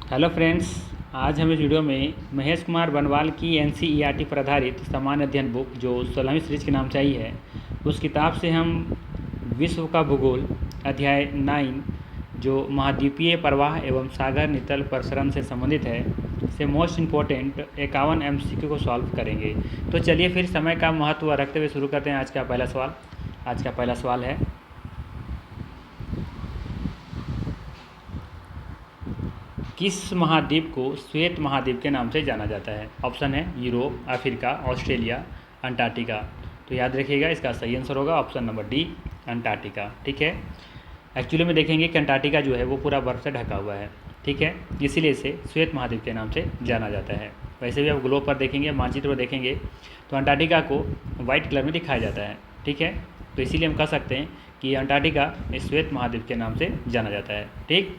Hello friends, आज हम इस वीडियो में महेश कुमार बनवाल की एनसीईआरटी पर आधारित सामान्य अध्ययन बुक जो 16वीं सीरीज के नाम से आई है, उस किताब से हम विश्व का भूगोल अध्याय 9 जो महाद्वीपीय प्रवाह एवं सागर नितल प्रसरण से संबंधित है से मोस्ट इम्पोर्टेंट 51 MCQ को सॉल्व करेंगे। तो चलिए फिर समय का महत्व रखते हुए शुरू करते हैं आज का पहला सवाल है, किस महाद्वीप को श्वेत महाद्वीप के नाम से जाना जाता है? ऑप्शन है यूरोप, अफ्रीका, ऑस्ट्रेलिया, अंटार्कटिका। तो याद रखिएगा, इसका सही आंसर होगा ऑप्शन नंबर डी, अंटार्कटिका। ठीक है, एक्चुअली में देखेंगे कि अंटार्कटिका जो है वो पूरा बर्फ से ढका हुआ है। ठीक है, इसीलिए इसे श्वेत महाद्वीप के नाम से जाना जाता है। वैसे भी आप ग्लोब पर देखेंगे, मानचित्र पर देखेंगे तो अंटार्कटिका को वाइट कलर में दिखाया जाता है। ठीक है, तो इसीलिए हम कह सकते हैं कि अंटार्कटिका श्वेत महाद्वीप के नाम से जाना जाता है। ठीक,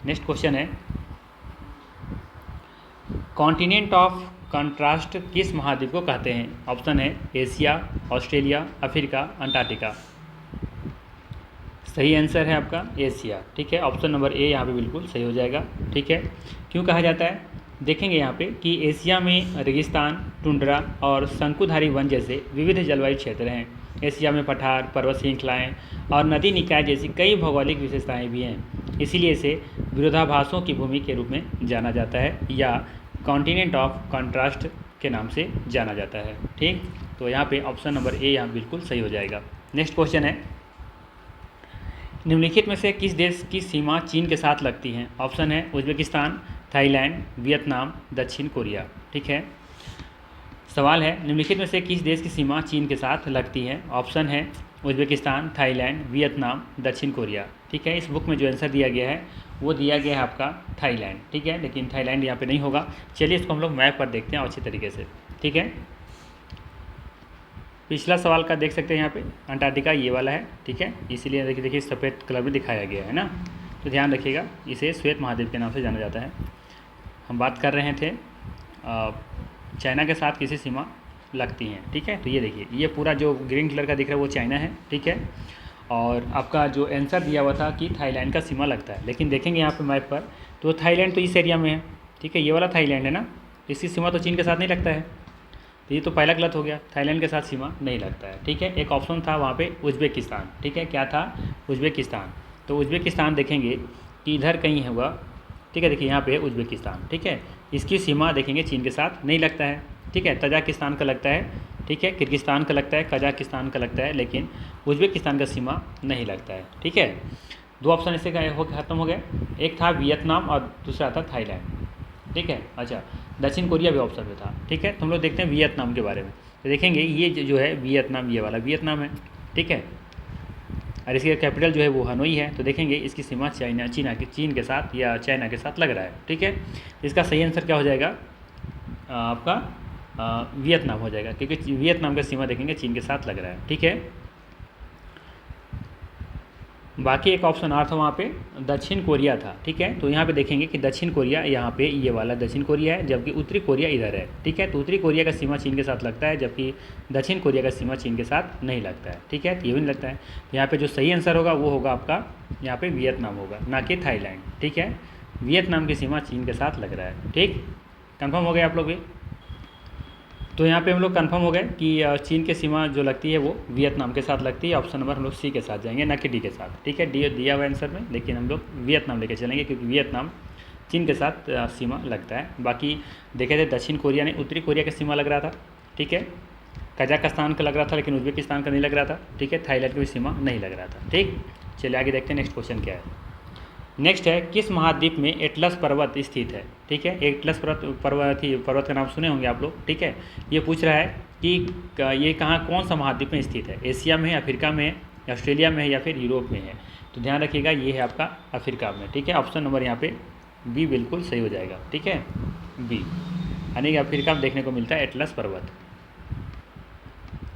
नेक्स्ट क्वेश्चन है, कॉन्टिनेंट ऑफ कंट्रास्ट किस महाद्वीप को कहते हैं? ऑप्शन है एशिया, ऑस्ट्रेलिया, अफ्रीका, अंटार्कटिका। सही आंसर है आपका एशिया। ठीक है, ऑप्शन नंबर ए यहाँ पे बिल्कुल सही हो जाएगा। ठीक है, क्यों कहा जाता है? देखेंगे यहाँ पे कि एशिया में रेगिस्तान, टुंड्रा और शंकुधारी वन जैसे विविध जलवायु क्षेत्र हैं। एशिया में पठार, पर्वत श्रृंखलाएँ और नदी निकाय जैसी कई भौगोलिक विशेषताएँ भी हैं। इसीलिए इसे विरोधाभासों की भूमि के रूप में जाना जाता है या कॉन्टिनेंट ऑफ कंट्रास्ट के नाम से जाना जाता है। ठीक, तो यहाँ पे ऑप्शन नंबर ए यहाँ बिल्कुल सही हो जाएगा। नेक्स्ट क्वेश्चन है, निम्नलिखित में से किस देश की सीमा चीन के साथ लगती है? ऑप्शन है उज्बेकिस्तान, थाईलैंड, वियतनाम, दक्षिण कोरिया। ठीक है, सवाल है निम्नलिखित में से किस देश की सीमा चीन के साथ लगती है? ऑप्शन है उज्बेकिस्तान, थाईलैंड, वियतनाम, दक्षिण कोरिया। ठीक है, इस बुक में जो आंसर दिया गया है वो दिया गया है आपका थाईलैंड। ठीक है, लेकिन थाईलैंड यहाँ पे नहीं होगा। चलिए इसको हम लोग मैप पर देखते हैं अच्छी तरीके से। ठीक है, पिछला सवाल का देख सकते हैं यहाँ पे अंटार्कटिका ये वाला है। ठीक है, इसीलिए देखिए सफ़ेद कलर में दिखाया गया है ना, तो ध्यान रखिएगा, इसे श्वेत महाद्वीप के नाम से जाना जाता है। हम बात कर रहे थे चाइना के साथ किसी सीमा लगती हैं। ठीक है, तो ये देखिए ये पूरा जो ग्रीन कलर का दिख रहा है वो चाइना है। ठीक है, और आपका जो आंसर दिया हुआ था कि थाईलैंड का सीमा लगता है, लेकिन देखेंगे यहाँ पे मैप पर तो थाईलैंड तो इस एरिया में है। ठीक है, ये वाला थाईलैंड है ना, इसकी सीमा तो चीन के साथ नहीं लगता है, तो ये तो पहला गलत हो गया, थाईलैंड के साथ सीमा नहीं लगता है। ठीक है, एक ऑप्शन था वहाँ पे उज्बेकिस्तान। ठीक है, क्या था? उज्बेकिस्तान। तो उज्बेकिस्तान देखेंगे कि इधर कहीं होगा। ठीक है, देखिए यहाँ पे उज्बेकिस्तान। ठीक है, इसकी सीमा देखेंगे चीन के साथ नहीं लगता है। ठीक है, तजाकिस्तान का लगता है। ठीक है, किर्गिस्तान का लगता है, कजाकिस्तान का लगता है, लेकिन उज्बेकिस्तान का सीमा नहीं लगता है। ठीक है, दो ऑप्शन इससे खत्म हो गए, एक था वियतनाम और दूसरा था थाईलैंड। ठीक है, अच्छा दक्षिण कोरिया भी ऑप्शन में था। ठीक है, तो हम लोग देखते हैं वियतनाम के बारे में। तो देखेंगे ये जो है वियतनाम, ये वाला वियतनाम है। ठीक है, और इसकी कैपिटल जो है वो हनोई है। तो देखेंगे इसकी सीमा चीन के साथ या चाइना के साथ लग रहा है। ठीक है, इसका सही आंसर क्या हो जाएगा? आपका वियतनाम हो जाएगा, क्योंकि वियतनाम का सीमा देखेंगे चीन के साथ लग रहा है। ठीक है, बाकी एक ऑप्शन आ था वहाँ पे दक्षिण कोरिया था। ठीक है, तो यहाँ पे देखेंगे कि दक्षिण कोरिया यहाँ पे ये वाला दक्षिण कोरिया है, जबकि उत्तरी कोरिया इधर है। ठीक है, तो उत्तरी कोरिया का सीमा चीन के साथ लगता है, जबकि दक्षिण कोरिया का सीमा चीन के साथ नहीं लगता है। ठीक है, तो ये भी नहीं लगता है। तो यहाँ पे जो सही आंसर होगा वो होगा आपका यहाँ पे वियतनाम होगा, ना कि थाईलैंड। ठीक है, वियतनाम की सीमा चीन के साथ लग रहा है। ठीक, कन्फर्म हो गए आप लोग भी? तो यहाँ पे हम लोग कंफर्म हो गए कि चीन की सीमा जो लगती है वो वियतनाम के साथ लगती है। ऑप्शन नंबर हम लोग सी के साथ जाएंगे, ना कि डी के साथ। ठीक है, डी दिया हुआ आंसर में, लेकिन हम लोग वियतनाम लेके चलेंगे, क्योंकि वियतनाम चीन के साथ सीमा लगता है। बाकी देखे थे दक्षिण कोरिया ने उत्तरी कोरिया का सीमा लग रहा था। ठीक है, कजाकिस्तान का लग रहा था, लेकिन उज्बेकिस्तान का नहीं लग रहा था। ठीक है, थाईलैंड का भी सीमा नहीं लग रहा था। ठीक, चलिए आगे देखते हैं नेक्स्ट क्वेश्चन क्या है। नेक्स्ट है, किस महाद्वीप में एटलस पर्वत स्थित है? ठीक है, एटलस पर्वत का नाम सुने होंगे आप लोग। ठीक है, ये पूछ रहा है कि ये कौन सा महाद्वीप में स्थित है? एशिया में है, अफ्रीका में है, ऑस्ट्रेलिया में है या फिर यूरोप में है? तो ध्यान रखिएगा ये है आपका अफ्रीका में। ठीक है, ऑप्शन नंबर यहाँ पे बी बिल्कुल सही हो जाएगा। ठीक है, बी, यानी कि अफ्रीका में देखने को मिलता है एटलस पर्वत।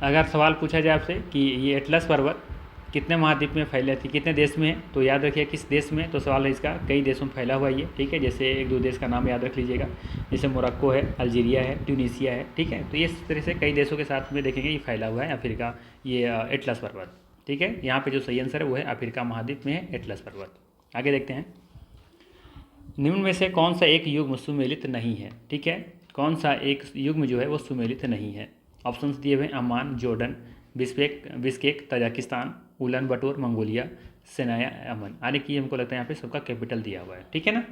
अगर सवाल पूछा जाए आपसे कि ये एटलस पर्वत कितने महाद्वीप में फैले थी, कितने देश में है, तो याद रखिए किस देश में। तो सवाल है इसका कई देशों में फैला हुआ ये। ठीक है, जैसे एक दो देश का नाम याद रख लीजिएगा, जैसे मोरक्को है, अल्जीरिया है, ट्यूनीसिया है। ठीक है, तो इस तरह से कई देशों के साथ में देखेंगे ये फैला हुआ है अफ्रीका, ये एटलस पर्वत। ठीक है, यहाँ पे जो सही आंसर है वो है अफ्रीका महाद्वीप में है एटलस पर्वत। आगे देखते हैं, निम्न में से कौन सा एक युग्म सुमेलित नहीं है, ठीक है, कौन सा एक युग्म जो है वो सुमेलित नहीं है। ऑप्शन दिए हुए अम्मान, जॉर्डन, बिस्केक तजाकिस्तान, उलन बटोर मंगोलिया, सेनाया अमन। यानी कि हमको लगता है यहाँ पे सबका कैपिटल दिया हुआ है, ठीक है ना।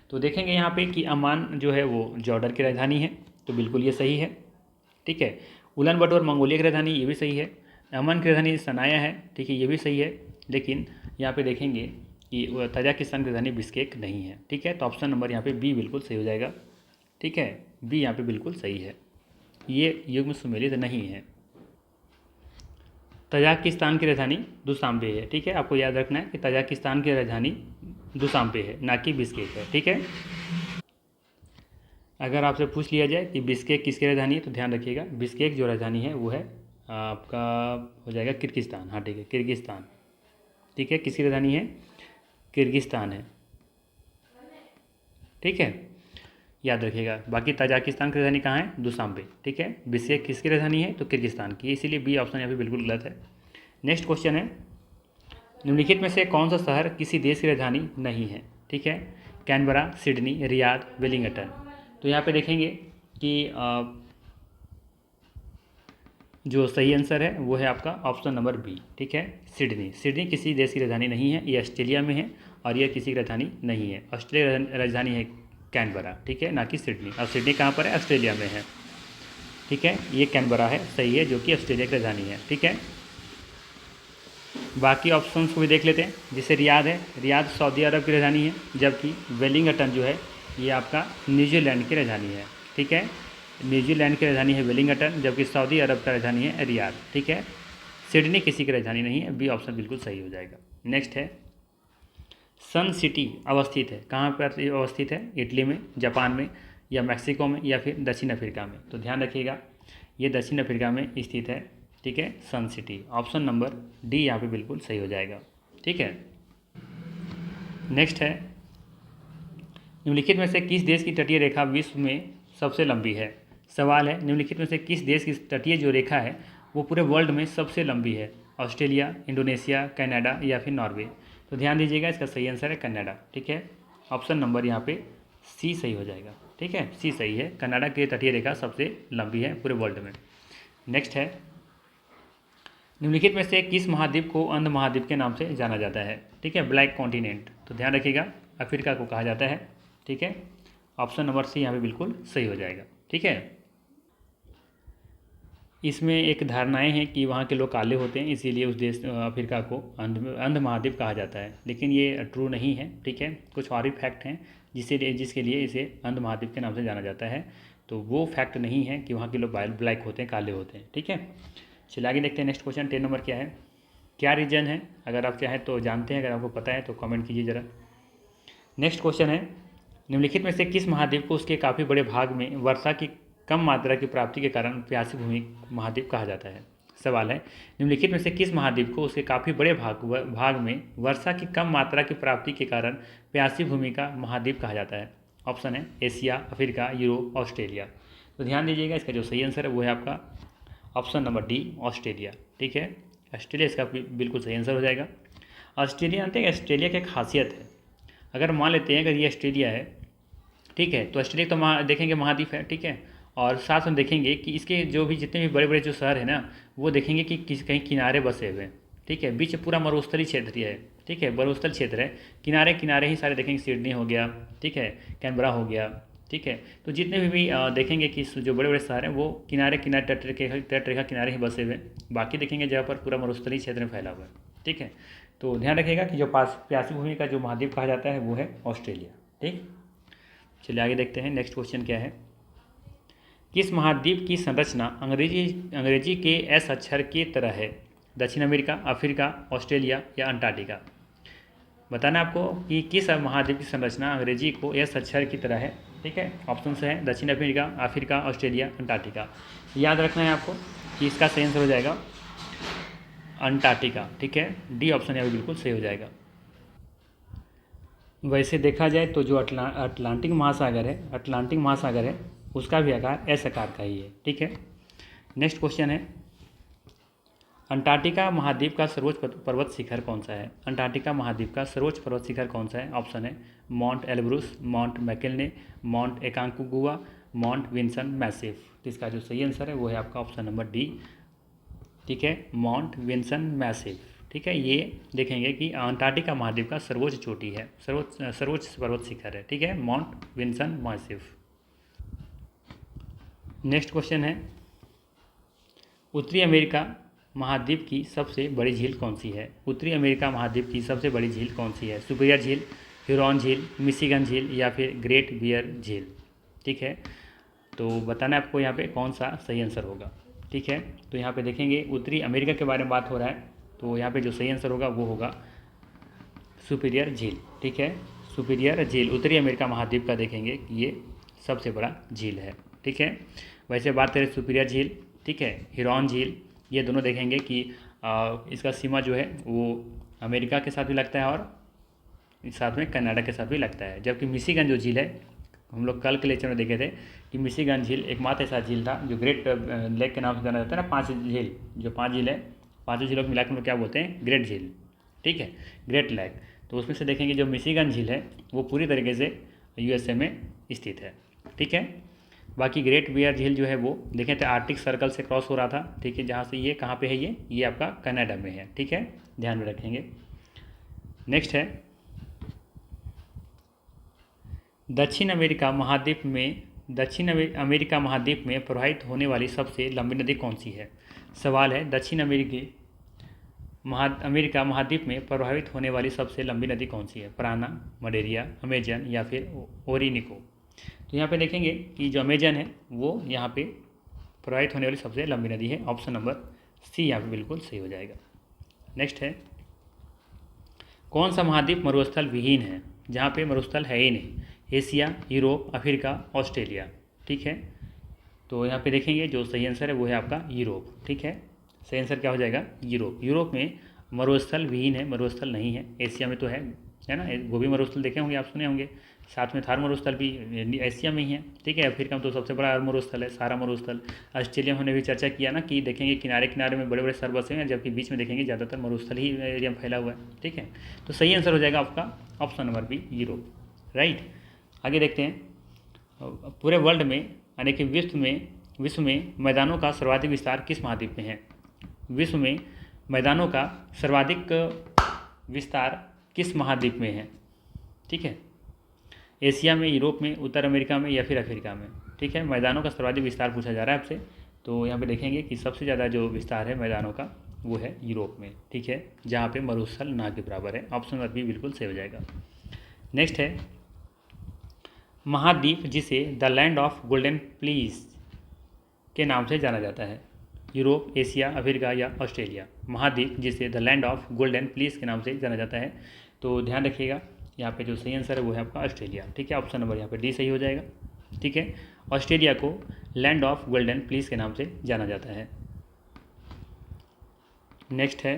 तो देखेंगे यहाँ पे कि अम्मान जो है वो जॉर्डन की राजधानी है, तो बिल्कुल ये सही है, ठीक है। उलन बटोर मंगोलिया की राजधानी, ये भी सही है। अमन की राजधानी सनाया है, ठीक है, ये भी सही है। लेकिन यहाँ पे देखेंगे कि तजाकिस्तान की राजधानी बिस्केक नहीं है, ठीक है। तो ऑप्शन नंबर यहाँ पे बी बिल्कुल सही हो जाएगा, ठीक है, बी यहाँ पे बिल्कुल सही है, ये युग्म सुमेलित नहीं है। तजाकिस्तान की राजधानी दुशांबे है, ठीक है, आपको याद रखना है कि तजाकिस्तान की राजधानी दुशांबे है, ना कि बिस्केक है, ठीक है। अगर आपसे पूछ लिया जाए कि बिस्केक किसकी राजधानी है, तो ध्यान रखिएगा बिस्केक जो राजधानी है वो है आपका हो जाएगा किर्गिस्तान, हाँ ठीक है, किर्गिस्तान, ठीक है, किसकी राजधानी है, किर्गिस्तान है, ठीक है, याद रखिएगा। बाकी तजाकिस्तान की राजधानी कहाँ है, दुशांबे, ठीक है। बिस्केक किसकी राजधानी है, तो किर्गिस्तान की, इसीलिए बी ऑप्शन यहाँ पे बिल्कुल गलत है। नेक्स्ट क्वेश्चन है, निम्नलिखित में से कौन सा शहर किसी देश की राजधानी नहीं है, ठीक है, कैनबरा, सिडनी, रियाद, वेलिंगटन। तो यहाँ पे देखेंगे कि जो सही आंसर है वो है आपका ऑप्शन नंबर बी, ठीक है, सिडनी। सिडनी किसी देश की राजधानी नहीं है, ये ऑस्ट्रेलिया में है और ये किसी की राजधानी नहीं है। ऑस्ट्रेलिया राजधानी है कैनबरा, ठीक है, ना कि सिडनी। और सिडनी कहाँ पर है, ऑस्ट्रेलिया में है, ठीक है, ये कैनबरा है, सही है, जो कि ऑस्ट्रेलिया की राजधानी है, ठीक है। बाकी ऑप्शंस को भी देख लेते हैं, जैसे रियाद है, रियाद सऊदी अरब की राजधानी है, जबकि वेलिंगटन जो है ये आपका न्यूजीलैंड की राजधानी है, ठीक है, न्यूजीलैंड की राजधानी है वेलिंगटन, जबकि सऊदी अरब का राजधानी है रियाद, ठीक है। सिडनी किसी की राजधानी नहीं है, बी ऑप्शन बिल्कुल सही हो जाएगा। नेक्स्ट है, सन सिटी अवस्थित है, कहाँ पर अवस्थित है, इटली में, जापान में, या मैक्सिको में, या फिर दक्षिण अफ्रीका में। तो ध्यान रखिएगा ये दक्षिण अफ्रीका में स्थित है, ठीक है, सन सिटी। ऑप्शन नंबर डी यहाँ पे बिल्कुल सही हो जाएगा, ठीक है। नेक्स्ट है, निम्नलिखित में से किस देश की तटीय रेखा विश्व में सबसे लंबी है। सवाल है, निम्नलिखित में से किस देश की तटीय जो रेखा है वो पूरे वर्ल्ड में सबसे लंबी है। ऑस्ट्रेलिया, इंडोनेशिया, कनाडा, या फिर नॉर्वे। तो ध्यान दीजिएगा इसका सही आंसर है कनाडा, ठीक है, ऑप्शन नंबर यहाँ पे सी सही हो जाएगा, ठीक है, सी सही है, कनाडा की तटीय रेखा सबसे लंबी है पूरे वर्ल्ड में। नेक्स्ट है, निम्नलिखित में से किस महाद्वीप को अंध महाद्वीप के नाम से जाना जाता है, ठीक है, ब्लैक कॉन्टिनेंट। तो ध्यान रखिएगा अफ्रीका को कहा जाता है, ठीक है, ऑप्शन नंबर सी यहाँ पे बिल्कुल सही हो जाएगा, ठीक है। इसमें एक धारणाएं हैं कि वहाँ के लोग काले होते हैं, इसीलिए उस देश अफ्रीका को अंध महाद्वीप कहा जाता है, लेकिन ये ट्रू नहीं है, ठीक है, कुछ और भी फैक्ट हैं जिसके लिए इसे अंध महाद्वीप के नाम से जाना जाता है। तो वो फैक्ट नहीं है कि वहाँ के लोग ब्लैक होते हैं, काले होते हैं, ठीक है। चलिए आगे देखते हैं, नेक्स्ट क्वेश्चन 10 नंबर क्या है, क्या रीजन है, अगर आप चाहें तो जानते हैं, अगर आपको पता है तो कमेंट कीजिए ज़रा। नेक्स्ट क्वेश्चन है, निम्नलिखित में से किस महाद्वीप को उसके काफ़ी बड़े भाग में वर्षा की कम मात्रा की प्राप्ति के कारण प्यासी भूमि महाद्वीप कहा जाता है। सवाल है, निम्नलिखित में से किस महाद्वीप को उसके काफ़ी बड़े भाग में वर्षा की कम मात्रा की प्राप्ति के कारण प्यासी भूमि का महाद्वीप कहा जाता है। ऑप्शन है एशिया, अफ्रीका, यूरोप, ऑस्ट्रेलिया। तो ध्यान दीजिएगा इसका जो सही आंसर है वो है आपका ऑप्शन नंबर डी, ऑस्ट्रेलिया, ठीक है, ऑस्ट्रेलिया इसका बिल्कुल सही आंसर हो जाएगा। ऑस्ट्रेलिया जानते हैं, ऑस्ट्रेलिया की एक खासियत है, अगर मान लेते हैं अगर ये ऑस्ट्रेलिया है, ठीक है, तो ऑस्ट्रेलिया तो देखेंगे महाद्वीप है, ठीक है, और साथ में देखेंगे कि इसके जो भी जितने भी बड़े बड़े जो शहर हैं ना वो देखेंगे कि कहीं किनारे बसे हुए हैं, ठीक है, बीच पूरा मरुस्थलीय क्षेत्र है, ठीक है, मरुस्थल क्षेत्र है, किनारे किनारे ही सारे देखेंगे, सिडनी हो गया, ठीक है, कैनबरा हो गया, ठीक है। तो जितने भी देखेंगे कि जो बड़े बड़े शहर हैं वो किनारे किनारे तटरेखा किनारे ही बसे हुए, बाकी देखेंगे जगह पर पूरा मरुस्थलीय क्षेत्र में फैला हुआ है, ठीक है। तो ध्यान रखिएगा कि जो प्यासी भूमि का जो महाद्वीप कहा जाता है वो है ऑस्ट्रेलिया, ठीक। चलिए आगे देखते हैं, नेक्स्ट क्वेश्चन क्या है, किस महाद्वीप की संरचना अंग्रेजी के एस अक्षर की तरह है। दक्षिण अमेरिका, अफ्रीका, ऑस्ट्रेलिया, या अंटार्कटिका। बताना आपको कि किस महाद्वीप की संरचना अंग्रेजी को एस अक्षर की तरह है, ठीक है। ऑप्शन है दक्षिण अफ्रीका, अफ्रीका, ऑस्ट्रेलिया, अंटार्कटिका। याद रखना है आपको कि इसका सही आंसर हो जाएगा अंटार्कटिका, ठीक है, डी ऑप्शन यहाँ बिल्कुल सही हो जाएगा। वैसे देखा जाए तो जो अटलांटिक महासागर है उसका भी आकार एस आकार का ही है, ठीक है। नेक्स्ट क्वेश्चन है, अंटार्कटिका महाद्वीप का सर्वोच्च पर्वत शिखर कौन सा है? अंटार्कटिका महाद्वीप का सर्वोच्च पर्वत शिखर कौन सा है? ऑप्शन है Mount Elbrus, Mount McKinley, Mount Aconcagua, Mount Vinson massif. तो इसका जो सही आंसर है वो है आपका ऑप्शन नंबर डी, ठीक है, माउंट विंसन मैसिव। ठीक है, ये देखेंगे कि अंटार्कटिका महाद्वीप का सर्वोच्च चोटी है, सर्वोच्च पर्वत शिखर है, ठीक है, Mount Vinson Massif. Next question है, उत्तरी अमेरिका महाद्वीप की सबसे बड़ी झील कौन सी है? उत्तरी अमेरिका महाद्वीप की सबसे बड़ी झील कौन सी है? सुपीरियर झील, ह्यूरॉन झील, मिशिगन झील या फिर ग्रेट बियर झील? ठीक है, तो बताना है आपको यहाँ पे कौन सा सही आंसर होगा। ठीक है, तो यहाँ पे देखेंगे उत्तरी अमेरिका के बारे में बात हो रहा है, तो यहाँ पे जो सही आंसर होगा वो होगा सुपीरियर झील। ठीक है, सुपीरियर झील उत्तरी अमेरिका महाद्वीप का देखेंगे कि ये सबसे बड़ा झील है। ठीक है, वैसे बात करें सुपीरियर झील, ठीक है, ह्यूरॉन झील, ये दोनों देखेंगे कि इसका सीमा जो है वो अमेरिका के साथ भी लगता है और साथ में कनाडा के साथ भी लगता है। जबकि मिशिगन जो झील है, हम लोग कल के लेक्चर में देखे थे कि मिशिगन झील एकमात्र ऐसा झील था जो ग्रेट लेक के नाम से जाना जाता है ना, 5 झील, जो 5 झील है, 5 झीलों को मिलाकर हम लोग क्या बोलते हैं? ग्रेट झील। ठीक है, ग्रेट लेक। तो उसमें से देखेंगे जो मिशिगन झील है वो पूरी तरीके से यूएसए में स्थित है। ठीक है, बाकी ग्रेट बियर झील जो है वो देखें तो आर्कटिक सर्कल से क्रॉस हो रहा था। ठीक है, जहाँ से ये कहाँ पे है, ये आपका कनाडा में है। ठीक है, ध्यान में रखेंगे। नेक्स्ट है, दक्षिण अमेरिका महाद्वीप में प्रवाहित होने वाली सबसे लंबी नदी कौन सी है? सवाल है, दक्षिण अमेरिका महाद्वीप में प्रवाहित होने वाली सबसे लंबी नदी कौन सी है? प्राना, मडेरिया, अमेजन या फिर ओरिनिको? तो यहाँ पे देखेंगे कि जो अमेजन है वो यहाँ पे प्रवाहित होने वाली सबसे लंबी नदी है। ऑप्शन नंबर सी यहाँ पे बिल्कुल सही हो जाएगा। नेक्स्ट है, कौन सा महाद्वीप मरुस्थल विहीन है? जहाँ पे मरुस्थल है ही नहीं? Asia, Europe, Africa, Australia? ठीक है, तो यहाँ पे देखेंगे जो सही आंसर है वो है आपका यूरोप। ठीक है, सही आंसर क्या हो जाएगा? यूरोप। यूरोप में मरुस्थल विहीन है, मरुस्थल नहीं है। एशिया में तो है ना, वो भी मरुस्थल देखे होंगे, आप सुने होंगे। साथ में थार मरुस्थल भी एशिया में ही है। ठीक है, अफ्रीका में तो सबसे बड़ा मरुस्थल है सारा मरुस्थल। ऑस्ट्रेलिया में हमने भी चर्चा किया ना कि देखेंगे किनारे किनारे में बड़े बड़े सर बसे हैं, जबकि बीच में देखेंगे ज़्यादातर मरुस्थल ही एरिया में फैला हुआ है। ठीक है, तो सही आंसर हो जाएगा आपका option number B, Europe. Right, आगे देखते हैं, पूरे वर्ल्ड में यानी कि विश्व में मैदानों का सर्वाधिक विस्तार किस महाद्वीप में है? विश्व में मैदानों का सर्वाधिक विस्तार किस महाद्वीप में है? ठीक है, एशिया में, यूरोप में, उत्तर अमेरिका में या फिर अफ्रीका में? ठीक है, मैदानों का सर्वाधिक विस्तार पूछा जा रहा है आपसे, तो यहाँ पे देखेंगे कि सबसे ज़्यादा जो विस्तार है मैदानों का वो है यूरोप में। ठीक है, जहाँ पे मरुस्थल ना के बराबर है। ऑप्शन नंबर बी बिल्कुल सही हो जाएगा। नेक्स्ट है, महाद्वीप जिसे the land of golden please के नाम से जाना जाता है? यूरोप, एशिया, अफ्रीका या ऑस्ट्रेलिया? महाद्वीप जिसे the land of golden please के नाम से जाना जाता है, तो ध्यान रखिएगा यहाँ पे जो सही आंसर है वो है आपका ऑस्ट्रेलिया। ठीक है, ऑप्शन नंबर यहाँ पे डी सही हो जाएगा। ठीक है, ऑस्ट्रेलिया को लैंड ऑफ गोल्डन प्लीज के नाम से जाना जाता है। नेक्स्ट है,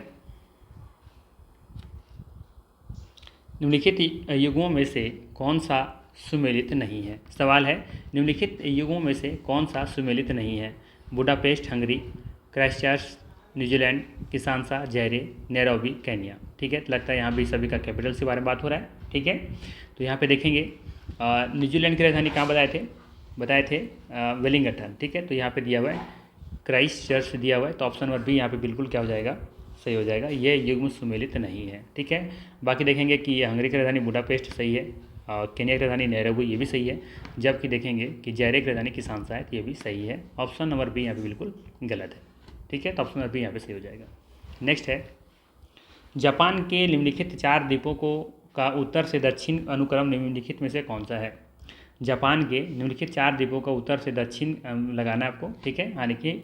निम्नलिखित युगों में से कौन सा सुमेलित नहीं है? सवाल है, निम्नलिखित युगों में से कौन सा सुमेलित नहीं है? Budapest Hungary, Christchurch New Zealand, Kinshasa Zaire, Nairobi Kenya? ठीक है, तो लगता है यहाँ भी सभी का कैपिटल के बारे में बात हो रहा है। ठीक है, तो यहाँ पे देखेंगे न्यूजीलैंड की राजधानी कहाँ बताए थे वेलिंगटन। ठीक है, तो यहाँ पे दिया हुआ है क्राइस्टचर्च दिया हुआ है, तो ऑप्शन नंबर बी यहाँ पे बिल्कुल क्या हो जाएगा? सही हो जाएगा। ये युग्म सुमेलित नहीं है। ठीक है, बाकी देखेंगे कि हंगरी की राजधानी बुडापेस्ट सही है, केन्या की राजधानी नैरोबी ये भी सही है, जबकि देखेंगे कि जायरे की राजधानी किसानसा है, तो ये भी सही है। ऑप्शन नंबर बी यहाँ पे बिल्कुल गलत है। ठीक है, तो ऑप्शन नंबर बी यहाँ पे सही हो जाएगा। नेक्स्ट है, जापान के निम्नलिखित 4 द्वीपों का उत्तर से दक्षिण अनुक्रम निम्नलिखित में से कौन सा है? जापान के निम्नलिखित 4 द्वीपों का उत्तर से दक्षिण लगाना है आपको। ठीक है, यानी कि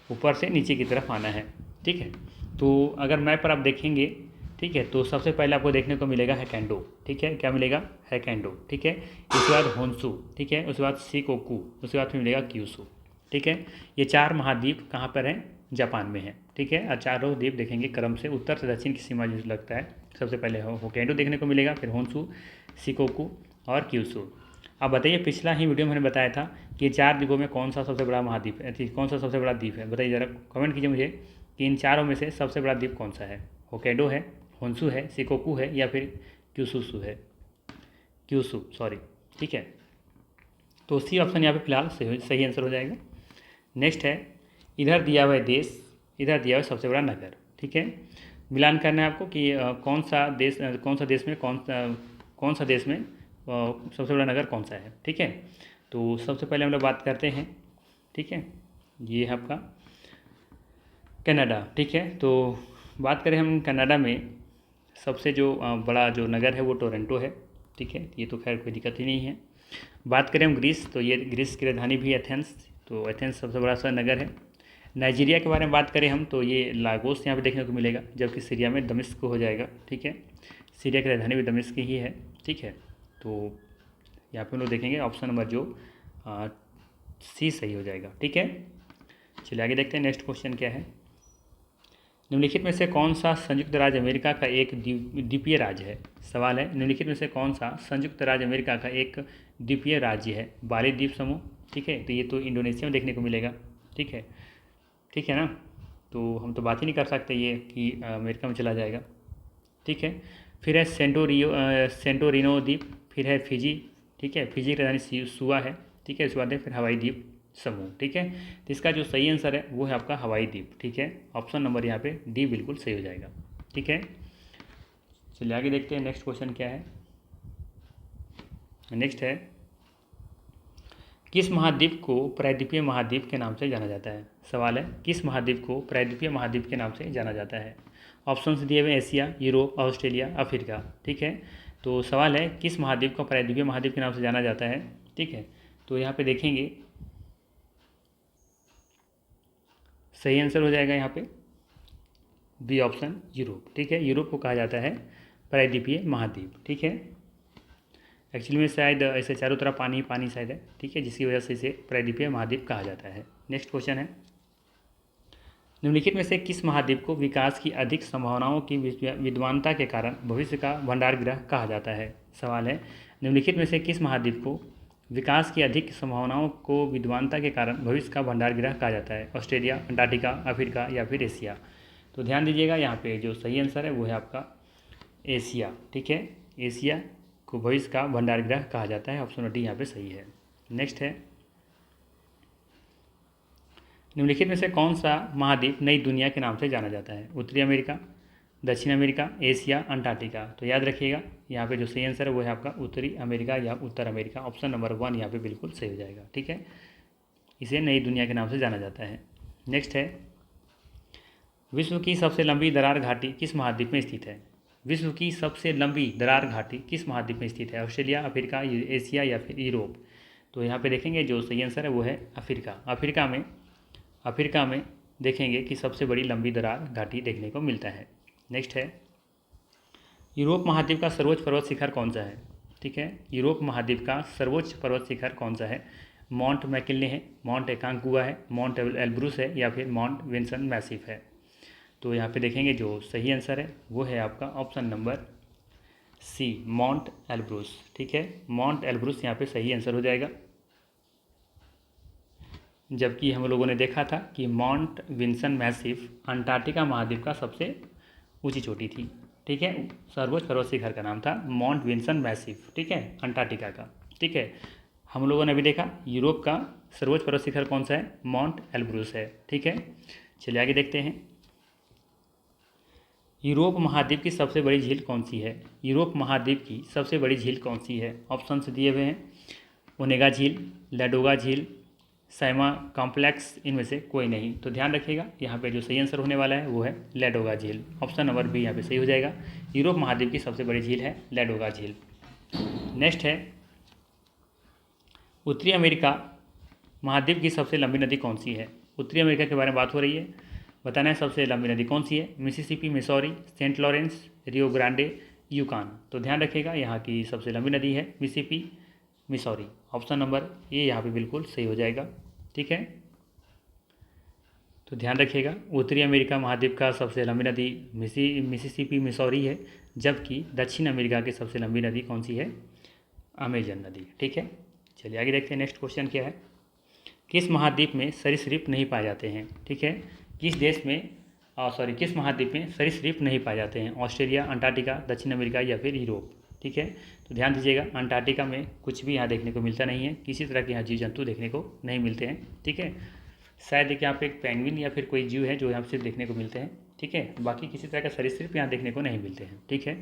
ऊपर से नीचे की तरफ आना है। ठीक है, तो अगर मैप पर आप देखेंगे, ठीक है, तो सबसे पहले आपको देखने को मिलेगा हैकेंडो। ठीक है, क्या मिलेगा? हैकेंडो। ठीक है, उसके बाद होन्सू। ठीक है, उसके बाद शिकोकू, उसके बाद फिर मिलेगा क्यूशू। ठीक है, ये 4 महाद्वीप कहाँ पर हैं? जापान में है। ठीक है, और चारों द्वीप देखेंगे क्रम से उत्तर से दक्षिण की सीमा जो लगता है, सबसे पहले होकेंडो देखने को मिलेगा, फिर होन्सू, शिकोकू और क्यूशू। अब बताइए, पिछला ही वीडियो में मैंने बताया था कि 4 द्वीपों में कौन सा सबसे बड़ा महाद्वीप है, कौन सा सबसे बड़ा द्वीप है? बताइए ज़रा, कमेंट कीजिए मुझे कि इन चारों में से सबसे बड़ा द्वीप कौन सा है। होक्काइडो है, होन्शु है, शिकोकू है या फिर क्यूशू सॉरी। ठीक है, तो सी ऑप्शन यहाँ पे फिलहाल सही आंसर हो जाएगा। नेक्स्ट है इधर दिया हुआ देश, इधर दिया हुआ सबसे बड़ा नगर। ठीक है, मिलान करना है आपको कि कौन सा देश में कौन सा देश में सबसे बड़ा नगर कौन सा है। ठीक है, तो सबसे पहले हम लोग बात करते हैं। ठीक है, ये है आपका कनाडा। ठीक है, तो बात करें हम कनाडा में सबसे जो बड़ा जो नगर है वो टोरंटो है। ठीक है, ये तो खैर कोई दिक्कत ही नहीं है। बात करें हम ग्रीस, तो ये ग्रीस की राजधानी भी एथेंस, तो एथेंस सबसे बड़ा सा नगर है। नाइजीरिया के बारे में बात करें हम तो ये लागोस यहाँ पे देखने को मिलेगा, जबकि सीरिया में दमिश्क हो जाएगा। ठीक है, सीरिया की राजधानी भी दमिश्क ही है। ठीक है, तो यहाँ पे हम लोग देखेंगे ऑप्शन नंबर जो सी सही हो जाएगा। ठीक है, चलिए आगे देखते हैं नेक्स्ट क्वेश्चन क्या है। निम्नलिखित में से कौन सा संयुक्त राज्य अमेरिका का एक द्वीपीय राज्य है। सवाल है निम्नलिखित में से कौन सा संयुक्त राज्य अमेरिका का एक द्वीपीय राज्य है। बाली द्वीप समूह। ठीक है, तो ये तो इंडोनेशिया में देखने को मिलेगा। ठीक है ना, तो हम तो बात ही नहीं कर सकते ये कि अमेरिका में चला जाएगा। ठीक है, फिर है सेंटोरिनो द्वीप, फिर है फिजी। ठीक है, फिजी की राजधानी सुआ है। ठीक है, इसके बाद फिर हवाई द्वीप समूह। ठीक है, तो इसका जो सही आंसर है वो है आपका हवाई द्वीप। ठीक है, ऑप्शन नंबर यहाँ पे डी बिल्कुल सही हो जाएगा। ठीक है, चलिए आगे देखते हैं नेक्स्ट क्वेश्चन क्या है। नेक्स्ट है किस महाद्वीप को प्रायद्वीपीय महाद्वीप के नाम से जाना जाता है। सवाल है किस महाद्वीप को प्रायद्वीपीय महाद्वीप के नाम से जाना जाता है। ऑप्शन दिए हुए एशिया, यूरोप, ऑस्ट्रेलिया, अफ्रीका। ठीक है, तो सवाल है किस महाद्वीप को प्रायद्वीपीय महाद्वीप के नाम से जाना जाता है। ठीक है, तो यहाँ पे देखेंगे सही आंसर हो जाएगा यहाँ पे बी ऑप्शन यूरोप। ठीक है, यूरोप को कहा जाता है प्रायद्वीपीय महाद्वीप। ठीक है, एक्चुअली में शायद ऐसे चारों तरफ पानी पानी शायद है। ठीक है, जिसकी वजह से इसे प्रायद्वीपीय महाद्वीप कहा जाता है। नेक्स्ट क्वेश्चन है निम्नलिखित में से किस महाद्वीप को विकास की अधिक संभावनाओं की विद्वानता के कारण भविष्य का भंडार गृह कहा जाता है। सवाल है निम्नलिखित में से किस महाद्वीप को विकास की अधिक संभावनाओं को विद्वानता के कारण भविष्य का भंडार गृह कहा जाता है। ऑस्ट्रेलिया, अंटार्कटिका, अफ्रीका या फिर एशिया। तो ध्यान दीजिएगा यहाँ पे जो सही आंसर है वो है आपका एशिया। ठीक है, एशिया को भविष्य का भंडार गृह कहा जाता है। ऑप्शन डी यहाँ पे सही है। नेक्स्ट है निम्नलिखित में से कौन सा महाद्वीप नई दुनिया के नाम से जाना जाता है। उत्तरी अमेरिका, दक्षिण अमेरिका, एशिया, अंटार्कटिका। तो याद रखिएगा यहाँ पे जो सही आंसर है वो है आपका उत्तरी अमेरिका या उत्तर अमेरिका। ऑप्शन नंबर 1 यहाँ पे बिल्कुल सही हो जाएगा। ठीक है, इसे नई दुनिया के नाम से जाना जाता है। नेक्स्ट है विश्व की सबसे लंबी दरार घाटी किस महाद्वीप में स्थित है। विश्व की सबसे लंबी दरार घाटी किस महाद्वीप में स्थित है। ऑस्ट्रेलिया, अफ्रीका, एशिया या फिर यूरोप। तो यहाँ पे देखेंगे जो सही आंसर है वो है अफ्रीका। अफ्रीका में देखेंगे कि सबसे बड़ी लंबी दरार घाटी देखने को मिलता है। नेक्स्ट है यूरोप महाद्वीप का सर्वोच्च पर्वत शिखर कौन सा है। ठीक है, यूरोप महाद्वीप का सर्वोच्च पर्वत शिखर कौन सा है। माउंट मैकिन्ले है, माउंट एकांकुआ है, माउंट एल्ब्रूस है या फिर माउंट विंसन मैसिफ है। तो यहाँ पे देखेंगे जो सही आंसर है वो है आपका option number C Mount Elbrus. ठीक है, माउंट एल्ब्रूस यहाँ पे सही आंसर हो जाएगा। जबकि हम लोगों ने देखा था कि माउंट विंसन मैसिफ अंटार्कटिका महाद्वीप का सबसे ऊंची चोटी थी। ठीक है, सर्वोच्च पर्वत शिखर का नाम था माउंट विंसन मैसिफ। ठीक है, अंटार्कटिका का। ठीक है, हम लोगों ने भी देखा यूरोप का सर्वोच्च पर्वत शिखर कौन सा है, माउंट एल्ब्रूस है। ठीक है, चलिए आगे देखते हैं यूरोप महाद्वीप की सबसे बड़ी झील कौन सी है। यूरोप महाद्वीप की सबसे बड़ी झील कौन सी है। ऑप्शंस दिए हुए हैं ओनेगा झील, लैडोगा झील, सैमा कॉम्प्लेक्स, इनमें से कोई नहीं। तो ध्यान रखिएगा यहाँ पे जो सही आंसर होने वाला है वो है लैडोगा झील। ऑप्शन नंबर बी यहाँ पे सही हो जाएगा। यूरोप महाद्वीप की सबसे बड़ी झील है लैडोगा झील। नेक्स्ट है उत्तरी अमेरिका महाद्वीप की सबसे लंबी नदी कौन सी है। उत्तरी अमेरिका के बारे में बात हो रही है, बताना है सबसे लंबी नदी कौन सी है। Mississippi, Missouri, Saint Lawrence, Rio Grande, Yukon. तो ध्यान रखिएगा यहाँ की सबसे लंबी नदी है Mississippi, Missouri. Option number A यहाँ पे बिल्कुल सही हो जाएगा। ठीक है, तो ध्यान रखिएगा उत्तरी अमेरिका महाद्वीप का सबसे लंबी नदी मिसिसिपी, मिसौरी है, जबकि दक्षिण अमेरिका की सबसे लंबी नदी कौन सी है, अमेजन नदी। ठीक है, चलिए आगे देखते हैं नेक्स्ट क्वेश्चन क्या है। किस महाद्वीप में सरीसृप नहीं पाए जाते हैं। ठीक है, किस देश में सॉरी किस महाद्वीप में सरीसृप नहीं पाए जाते हैं? ऑस्ट्रेलिया, अंटार्कटिका, दक्षिण अमेरिका या फिर यूरोप। ठीक है, तो ध्यान दीजिएगा, अंटार्कटिका में कुछ भी यहाँ देखने को मिलता नहीं है, किसी तरह के यहाँ जीव जंतु देखने को नहीं मिलते हैं। ठीक है, शायद देखिए यहाँ पे एक पेंगुइन या फिर कोई जीव है जो यहाँ सिर्फ देखने को मिलते हैं। ठीक है, बाकी किसी तरह का सरीसृप यहाँ देखने को नहीं मिलते हैं। ठीक है,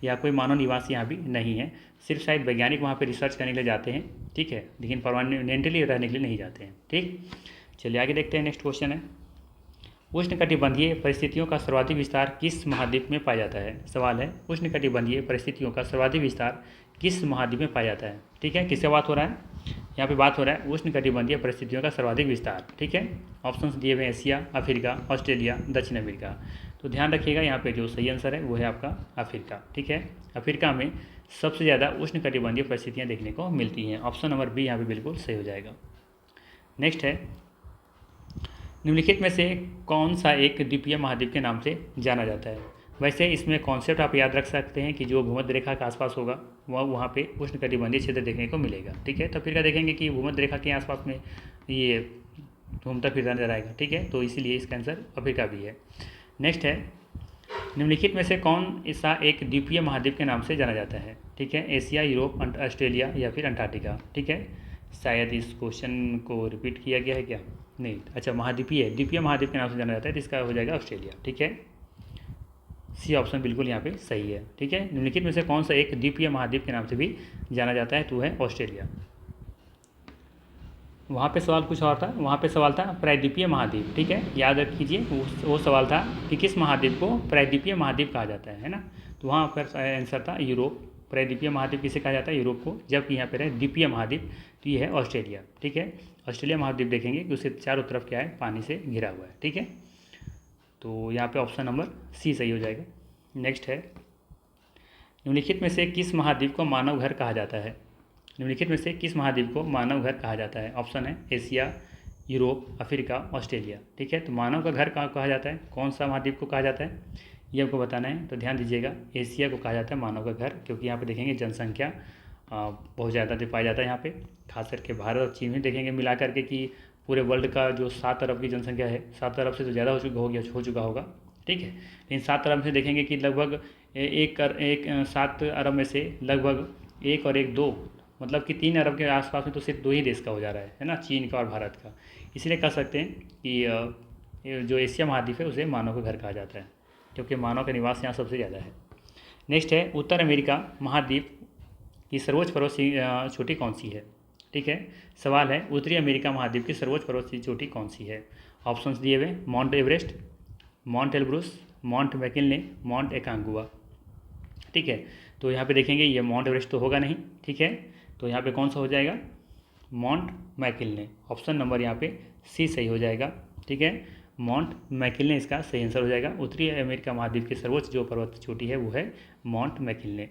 या कोई मानव निवास यहाँ भी नहीं है, सिर्फ शायद वैज्ञानिक वहाँ पे रिसर्च करने के लिए जाते हैं। ठीक है, लेकिन परमानेंटली रहने के लिए नहीं जाते हैं। ठीक, चलिए आगे देखते हैं। नेक्स्ट क्वेश्चन है, उष्णकटिबंधीय परिस्थितियों का सर्वाधिक विस्तार किस महाद्वीप में पाया जाता है? सवाल है, उष्णकटिबंधीय परिस्थितियों का सर्वाधिक विस्तार किस महाद्वीप में पाया जाता है? ठीक है, किससे बात हो रहा है? यहाँ पे बात हो रहा है उष्णकटिबंधीय परिस्थितियों का सर्वाधिक विस्तार। ठीक है, ऑप्शंस दिए हुए एशिया, अफ्रीका, ऑस्ट्रेलिया, दक्षिण अमेरिका। तो ध्यान रखिएगा, यहाँ पे जो सही आंसर है वो है आपका अफ्रीका। ठीक है, अफ्रीका में सबसे ज़्यादा उष्णकटिबंधीय परिस्थितियाँ देखने को मिलती हैं। ऑप्शन नंबर बी यहाँ पे बिल्कुल सही हो जाएगा। नेक्स्ट है, निम्नलिखित में से कौन सा एक द्वीपीय महाद्वीप के नाम से जाना जाता है? वैसे इसमें कॉन्सेप्ट आप याद रख सकते हैं कि जो भूमध्य रेखा के आसपास होगा वह वहाँ पे उष्णकटिबंधीय क्षेत्र देखने को मिलेगा। ठीक है, तो फिर क्या देखेंगे कि भूमध्य रेखा के आसपास में ये घूमता फिरता नजर आएगा। ठीक है, तो इसीलिए इसका आंसर अफ्रीका भी है। नेक्स्ट है, निम्नलिखित में से कौन सा एक द्वीपीय महाद्वीप के नाम से जाना जाता है? ठीक है, एशिया, यूरोप, ऑस्ट्रेलिया या फिर अंटार्कटिका। ठीक है, शायद इस क्वेश्चन को रिपीट किया गया है क्या? नहीं, अच्छा, द्वीपीय महाद्वीप के नाम से जाना जाता है, तो इसका हो जाएगा ऑस्ट्रेलिया। ठीक है, सी ऑप्शन बिल्कुल यहाँ पे सही है। ठीक है, निम्नलिखित में से कौन सा एक द्वीपीय महाद्वीप के नाम से भी जाना जाता है? तो है ऑस्ट्रेलिया। वहाँ पे सवाल कुछ और था, वहाँ पे सवाल था प्रायद्वीपीय महाद्वीप। ठीक है, याद रखिए, वो सवाल था कि किस महाद्वीप को प्रायद्वीपीय महाद्वीप कहा जाता है ना? तो वहाँ पर आंसर था यूरोप। प्रायद्वीपीय महाद्वीप किसे कहा जाता है? यूरोप को। जबकि यहाँ पर है द्वीपीय महाद्वीप, तो ये है ऑस्ट्रेलिया। ठीक है, ऑस्ट्रेलिया महाद्वीप देखेंगे कि उसके चारों तरफ क्या है, पानी से घिरा हुआ है। ठीक है, तो यहाँ पे ऑप्शन नंबर सी सही हो जाएगा। नेक्स्ट है, निम्नलिखित में से किस महाद्वीप को मानव घर कहा जाता है? निम्नलिखित में से किस महाद्वीप को मानव घर कहा जाता है? ऑप्शन है एशिया, यूरोप, अफ्रीका, ऑस्ट्रेलिया। ठीक है, तो मानव का घर कहाँ कहा जाता है, कौन सा महाद्वीप को कहा जाता है, ये आपको बताना है। तो ध्यान दीजिएगा, एशिया को कहा जाता है मानव का घर, क्योंकि यहाँ पे देखेंगे जनसंख्या बहुत ज़्यादा पाया जाता है यहाँ पे, खास करके भारत और चीन में देखेंगे मिला करके कि पूरे वर्ल्ड का जो 7 अरब की जनसंख्या है, 7 अरब से तो ज़्यादा हो चुका होगा। ठीक है, लेकिन 7 अरब से देखेंगे कि लगभग 7 अरब में से लगभग 1 और 1 2, मतलब कि 3 अरब के आसपास में तो सिर्फ 2 ही देश का हो जा रहा है ना, चीन का और भारत का। इसलिए कह सकते हैं कि जो एशिया महाद्वीप है उसे मानव का घर कहा जाता है, क्योंकि मानव का निवास यहाँ सबसे ज़्यादा है। नेक्स्ट है, उत्तर अमेरिका महाद्वीप की सर्वोच्च पर्वत चोटी कौन सी है? ठीक है, सवाल है, उत्तरी अमेरिका महाद्वीप की सर्वोच्च पर्वत चोटी कौन सी है? ऑप्शंस दिए हुए, mount Everest, mount Elbrus, mount McKinley, mount एकांगुआ। ठीक है, तो यहाँ पे देखेंगे ये माउंट एवरेस्ट तो होगा नहीं। ठीक है, तो यहाँ पे कौन सा हो जाएगा, माउंट मैकिन्ले। ऑप्शन नंबर यहाँ पे सी सही हो जाएगा। ठीक है, माउंट मैकिन्ले इसका सही आंसर हो जाएगा। उत्तरी अमेरिका महाद्वीप की सर्वोच्च जो पर्वत चोटी है वो है माउंट मैकिन्ले।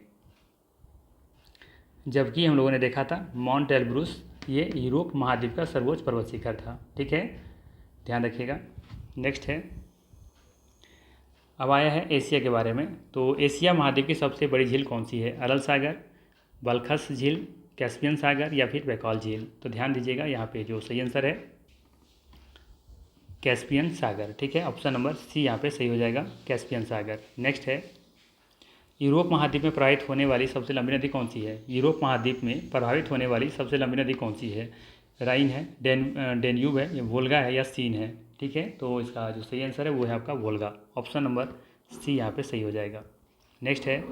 जबकि हम लोगों ने देखा था माउंट एल्ब्रूस, ये यूरोप महाद्वीप का सर्वोच्च पर्वत शिखर था। ठीक है, ध्यान रखिएगा। नेक्स्ट है, अब आया है एशिया के बारे में। तो एशिया महाद्वीप की सबसे बड़ी झील कौन सी है? अरल सागर, बलखस झील, कैस्पियन सागर या फिर बैकॉल झील। तो ध्यान दीजिएगा, यहाँ पे जो सही आंसर है कैस्पियन सागर। ठीक है, ऑप्शन नंबर सी यहाँ पे सही हो जाएगा, कैस्पियन सागर। नेक्स्ट है, यूरोप महाद्वीप में प्रवाहित होने वाली सबसे लंबी नदी कौन सी है? यूरोप महाद्वीप में प्रभावित होने वाली सबसे लंबी नदी कौन सी है? राइन है, डेन्यूब है, या वोल्गा है, या सीन है? ठीक है, तो इसका जो सही आंसर है वो है आपका वोल्गा। ऑप्शन नंबर सी यहाँ पे सही हो जाएगा। नेक्स्ट है,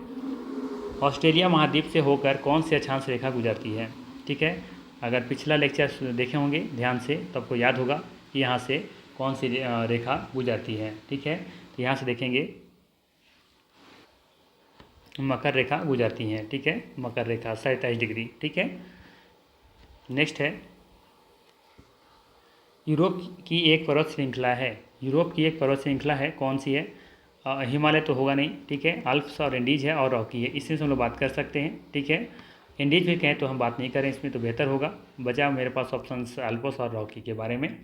ऑस्ट्रेलिया महाद्वीप से होकर कौन सी अक्षांश रेखा गुजरती है? ठीक है, अगर पिछला लेक्चर देखे होंगे ध्यान से तो आपको याद होगा कि यहाँ से कौन सी रेखा गुजरती है। ठीक है, तो यहाँ से देखेंगे मकर रेखा गुजरती हैं। ठीक है, मकर रेखा 27 डिग्री। ठीक है, नेक्स्ट है, यूरोप की एक पर्वत श्रृंखला है, यूरोप की एक पर्वत श्रृंखला है, कौन सी है? हिमालय तो होगा नहीं। ठीक है, अल्प्स और एंडीज है और रॉकी है, इससे हम लोग बात कर सकते हैं। ठीक है, एंडीज भी कहें तो हम बात नहीं करें इसमें, तो बेहतर होगा। बचा मेरे पास ऑप्शन अल्प्स और रॉकी के बारे में।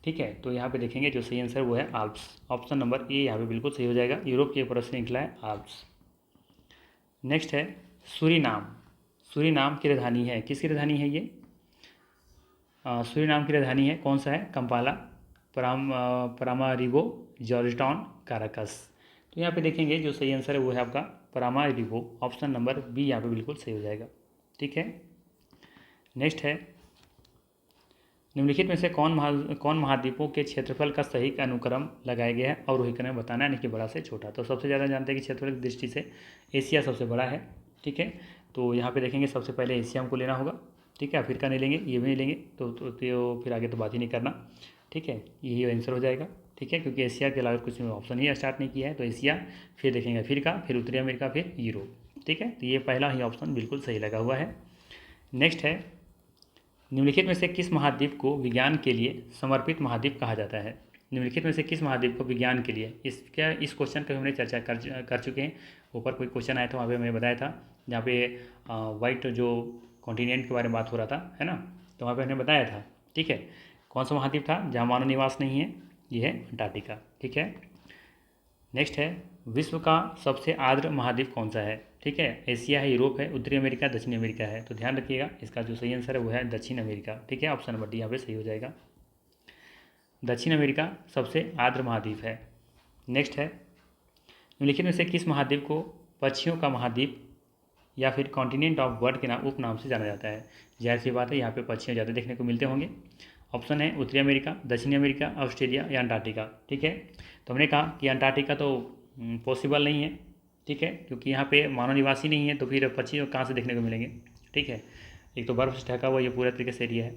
ठीक है, तो यहाँ पे देखेंगे जो सही आंसर वो है आल्प्स। ऑप्शन नंबर ए यहाँ पे बिल्कुल सही हो जाएगा, यूरोप की एक पर्वत श्रृंखला है आल्प्स। नेक्स्ट है, सूरीनाम, सूरीनाम की राजधानी है, किसकी राजधानी है ये? सूरीनाम की राजधानी है, कौन सा है? Kampala, Paramaribo, Georgetown, Caracas. तो यहाँ पे देखेंगे जो सही आंसर है वो है आपका परामारिबो, ऑप्शन नंबर बी यहाँ पे बिल्कुल सही हो जाएगा। ठीक है, नेक्स्ट है निम्नलिखित में से कौन महाद्वीपों के क्षेत्रफल का सही अनुक्रम लगाया गया है और वही क्रम बताना है, यानी कि बड़ा से छोटा। तो सबसे ज़्यादा जानते हैं कि क्षेत्रफल की दृष्टि से एशिया सबसे बड़ा है। ठीक है, तो यहाँ पे देखेंगे सबसे पहले एशिया हमको लेना होगा। ठीक है, अफ्रीका नहीं लेंगे, ये भी नहीं लेंगे, तो फिर आगे तो बात ही नहीं करना। ठीक है, यही आंसर हो जाएगा। ठीक है, क्योंकि एशिया के अलावा कुछ ऑप्शन ही स्टार्ट नहीं किया है, तो एशिया, फिर देखेंगे अफ्रीका, फिर उत्तरी अमेरिका, फिर यूरोप। ठीक है, तो ये पहला ही ऑप्शन बिल्कुल सही लगा हुआ है। नेक्स्ट है निम्नलिखित में से किस महाद्वीप को विज्ञान के लिए समर्पित महाद्वीप कहा जाता है। निम्नलिखित में से किस महाद्वीप को विज्ञान के लिए, इस क्वेश्चन पर हमने चर्चा कर चुके हैं। ऊपर कोई क्वेश्चन आया था, वहाँ पे मैंने बताया था, जहाँ पे वाइट जो कॉन्टिनेंट के बारे में बात हो रहा था, है ना, तो वहाँ पे हमने बताया था। ठीक है, कौन सा महाद्वीप था जहाँ मानव निवास नहीं है, ये है अंटार्कटिका। ठीक है, नेक्स्ट है विश्व का सबसे आर्द्र महाद्वीप कौन सा है। ठीक है, एशिया है, यूरोप है, उत्तरी अमेरिका, दक्षिण अमेरिका है। तो ध्यान रखिएगा, इसका जो सही आंसर है वो है दक्षिण अमेरिका। ठीक है, ऑप्शन नंबर डी यहाँ पे सही हो जाएगा। दक्षिण अमेरिका सबसे आर्द्र महाद्वीप है। नेक्स्ट है निम्नलिखित में से किस महाद्वीप को पक्षियों का महाद्वीप या फिर कॉन्टिनेंट ऑफ बर्ड के नाम उपनाम से जाना जाता है। जाहिर सी बात है, यहाँ पे पक्षियाँ ज़्यादा देखने को मिलते होंगे। ऑप्शन है उत्तरी अमेरिका, दक्षिणी अमेरिका, ऑस्ट्रेलिया या अंटार्कटिका। ठीक है, तो हमने कहा कि अंटार्कटिका तो पॉसिबल नहीं है। ठीक है, क्योंकि यहाँ पे मानव निवासी नहीं है, तो फिर पक्षी कहाँ से देखने को मिलेंगे। ठीक है, एक तो बर्फ़ से ढका हुआ ये पूरा तरीके से एरिया है।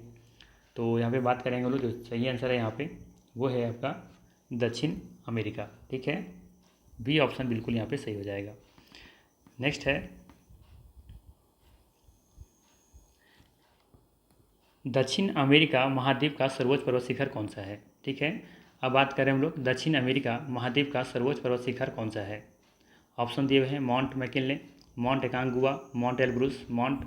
तो यहाँ पे बात करेंगे लोग, जो सही आंसर है यहाँ पे वो है आपका दक्षिण अमेरिका। ठीक है, बी ऑप्शन बिल्कुल यहाँ पे सही हो जाएगा। नेक्स्ट है दक्षिण अमेरिका महाद्वीप का सर्वोच्च पर्वत शिखर कौन सा है। ठीक है, अब बात करें हम लोग दक्षिण अमेरिका महाद्वीप का सर्वोच्च पर्वत शिखर कौन सा है। ऑप्शन दिए हुए हैं mount McKinley, mount एकांगुआ, mount Elbrus, mount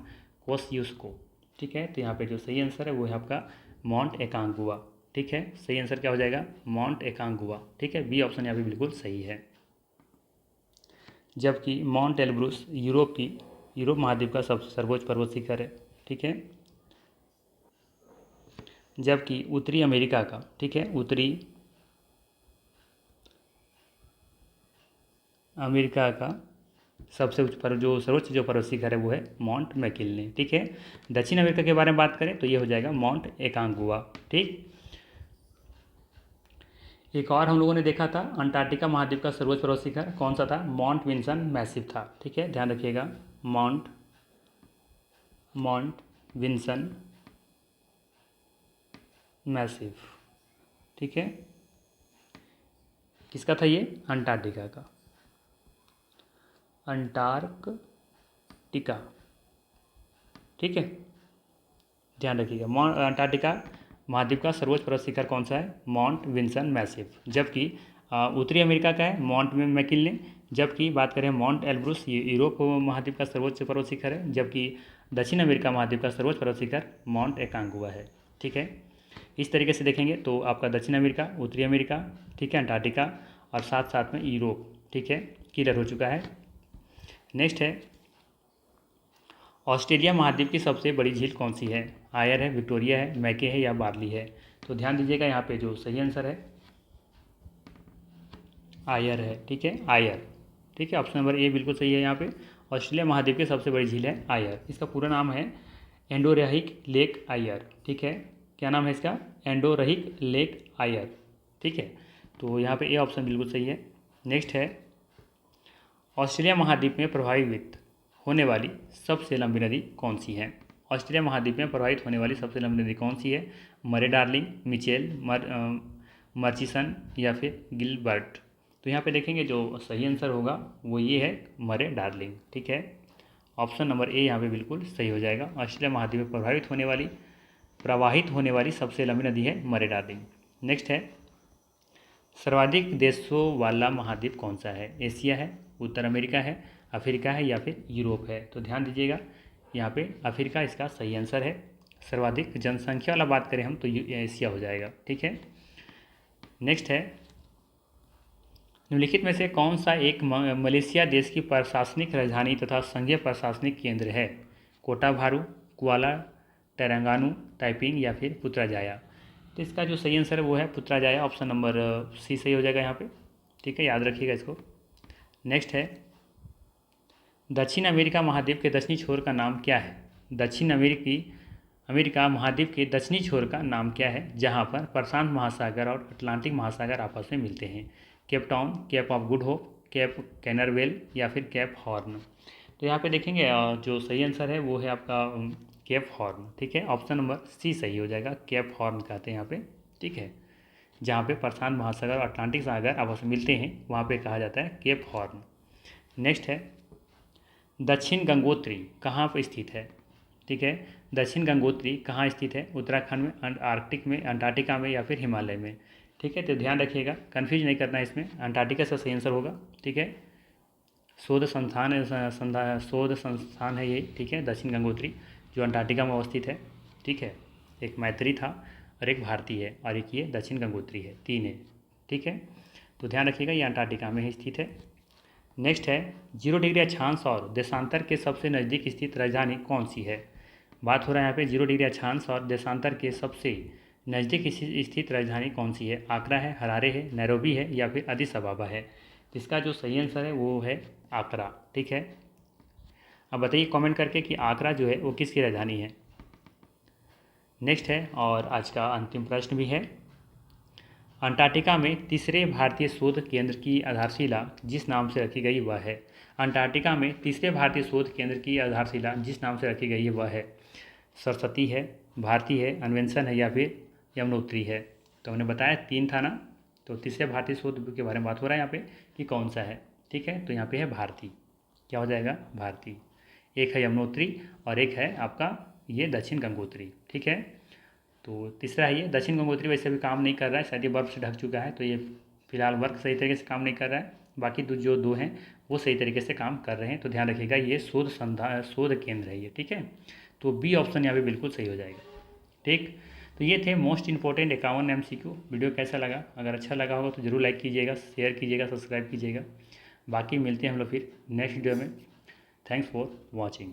कोस्युस्को। ठीक है, तो यहाँ पे जो सही आंसर है वो है आपका माउंट एकांगुआ। ठीक है, सही आंसर क्या हो जाएगा, माउंट एकांगुआ। ठीक है, बी ऑप्शन यहाँ पे बिल्कुल सही है। जबकि माउंट एल्ब्रुस यूरोप महाद्वीप का सबसे सर्वोच्च पर्वत शिखर है। ठीक है, जबकि उत्तरी अमेरिका का, ठीक है, उत्तरी अमेरिका का सबसे उच्च जो सर्वोच्च जो पर्वत शिखर है वो है माउंट मैकिनले। ठीक है, दक्षिण अमेरिका के बारे में बात करें तो ये हो जाएगा माउंट एकांगुआ। ठीक, एक और हम लोगों ने देखा था अंटार्कटिका महाद्वीप का सर्वोच्च पर्वत शिखर कौन सा था, माउंट विंसन मैसिव था। ठीक है, ध्यान रखिएगा, माउंट विंसन मैसिव। ठीक है, किसका था ये, अंटार्कटिका का, अंटार्कटिका। ठीक है, ध्यान रखिएगा, अंटार्कटिका महाद्वीप का सर्वोच्च पर्वत शिखर कौन सा है, माउंट विंसन मैसिव। जबकि उत्तरी अमेरिका का है माउंट मैकिनले। जबकि बात करें माउंट एल्ब्रुस, ये यूरोप महाद्वीप का सर्वोच्च पर्वत शिखर है। जबकि दक्षिण अमेरिका महाद्वीप का सर्वोच्च पर्वत शिखर माउंट एकांगुआ है। ठीक है, इस तरीके से देखेंगे तो आपका दक्षिण अमेरिका, उत्तरी अमेरिका, ठीक है, अंटार्कटिका और साथ साथ में यूरोप, ठीक है, क्लियर हो चुका है। नेक्स्ट है ऑस्ट्रेलिया महाद्वीप की सबसे बड़ी झील कौन सी है। आयर है, विक्टोरिया है, मैके है या बार्ली है। तो ध्यान दीजिएगा, यहाँ पे जो सही आंसर है आयर है। ठीक है, आयर। ठीक है, ऑप्शन नंबर ए बिल्कुल सही है। यहाँ पे ऑस्ट्रेलिया महाद्वीप की सबसे बड़ी झील है आयर। इसका पूरा नाम है एंडोरहिक लेक आयर। ठीक है, क्या नाम है इसका, एंडोरहिक लेक आयर। ठीक है, तो यहाँ पे ए ऑप्शन बिल्कुल सही है। नेक्स्ट है ऑस्ट्रेलिया महाद्वीप में प्रभावित होने वाली सबसे लंबी नदी कौन सी है। ऑस्ट्रेलिया महाद्वीप में प्रभावित होने वाली सबसे लंबी नदी कौन सी है, मरे डार्लिंग, मिचेल, मर्चिसन या फिर गिलबर्ट। तो यहाँ पे देखेंगे जो सही आंसर होगा वो ये है मरे डार्लिंग। ठीक है, ऑप्शन नंबर ए यहाँ पे बिल्कुल सही हो जाएगा। ऑस्ट्रेलिया महाद्वीप में प्रवाहित होने वाली सबसे लंबी नदी है मरे डार्लिंग। नेक्स्ट है सर्वाधिक देशों वाला महाद्वीप कौन सा है। एशिया है, उत्तर अमेरिका है, अफ्रीका है या फिर यूरोप है। तो ध्यान दीजिएगा, यहाँ पे अफ्रीका इसका सही आंसर है। सर्वाधिक जनसंख्या वाला बात करें हम तो एशिया हो जाएगा। ठीक है, नेक्स्ट है निम्नलिखित में से कौन सा एक मलेशिया देश की प्रशासनिक राजधानी तथा संघीय प्रशासनिक केंद्र है। कोटाभारू, कुआला टेरंगानू, टाइपिंग या फिर पुत्राजाया। तो इसका जो सही आंसर है वो है पुत्राजाया। ऑप्शन नंबर सी सही हो जाएगा यहाँ पे। ठीक है, याद रखिएगा इसको। नेक्स्ट है, दक्षिण अमेरिका महाद्वीप के दक्षिणी छोर का नाम क्या है? दक्षिण अमेरिका महाद्वीप के दक्षिणी छोर का नाम क्या है जहाँ पर प्रशांत महासागर और अटलांटिक महासागर आपस में मिलते हैं? Cape Town, Cape of Good Hope, Cape Canaveral या फिर केप हॉर्न? तो यहाँ पे देखेंगे जो सही आंसर है वो है आपका केप हॉर्न। ठीक है, ऑप्शन नंबर सी सही हो जाएगा, केप हॉर्न कहते हैं यहाँ पे। ठीक है, जहाँ पे प्रशांत महासागर और अटलांटिक सागर आपस में मिलते हैं वहाँ पे कहा जाता है केप हॉर्न। नेक्स्ट है, दक्षिण गंगोत्री कहाँ पर स्थित है? ठीक है, दक्षिण गंगोत्री कहाँ स्थित है? उत्तराखंड में, आर्कटिक में, अंटार्कटिका में या फिर हिमालय में? ठीक है, तो ध्यान रखिएगा, कन्फ्यूज नहीं करना है इसमें, अंटार्कटिका से सही आंसर होगा। ठीक है, शोध संस्थान है ये। ठीक है, दक्षिण गंगोत्री जो अंटार्कटिका में अवस्थित है। ठीक है, एक मैत्री था और एक भारतीय है और एक ये दक्षिण गंगोत्री है, 3 है। ठीक है, तो ध्यान रखिएगा ये अंटार्कटिका में ही स्थित है। नेक्स्ट है, 0 डिग्री अक्षांश और देशांतर के सबसे नज़दीक स्थित राजधानी कौन सी है? बात हो रहा है यहाँ पे 0 डिग्री अक्षांश और देशांतर के सबसे नज़दीक स्थित राजधानी कौन सी है? आगरा है, हरारे है, नैरोबी है या फिर अदिस अबाबा है? इसका जो सही आंसर है वो है आगरा। ठीक है, अब बताइए कमेंट करके कि आगरा जो है वो किसकी राजधानी है। नेक्स्ट है, और आज का अंतिम प्रश्न भी है, अंटार्कटिका में तीसरे भारतीय शोध केंद्र की आधारशिला जिस नाम से रखी गई वह है? अंटार्कटिका में तीसरे भारतीय शोध केंद्र की आधारशिला जिस नाम से रखी गई है वह है? सरस्वती है, भारती है, अन्वेषण है या फिर यमुनोत्री है? तो हमने बताया 3 था ना, तो तीसरे भारतीय शोध के बारे में बात हो रहा है यहाँ पे कि कौन सा है। ठीक है, तो यहाँ पे है भारती। क्या हो जाएगा? भारती। एक है यमुनोत्री और एक है आपका ये दक्षिण गंगोत्री। ठीक है, तो तीसरा है ये दक्षिण गंगोत्री। वैसे भी काम नहीं कर रहा है, शायद ये बर्फ से ढक चुका है, तो ये फिलहाल वर्क सही तरीके से काम नहीं कर रहा है। बाकी जो 2 हैं वो सही तरीके से काम कर रहे हैं। तो ध्यान रखिएगा ये शोध केंद्र है ये। ठीक है, तो बी ऑप्शन यहाँ पे बिल्कुल सही हो जाएगा। ठीक, तो ये थे मोस्ट इंपॉर्टेंट 51 MCQ। वीडियो कैसा लगा? अगर अच्छा लगा होगा तो ज़रूर लाइक कीजिएगा, शेयर कीजिएगा, सब्सक्राइब कीजिएगा। बाकी मिलते हैं हम लोग फिर नेक्स्ट वीडियो में। Thanks for watching.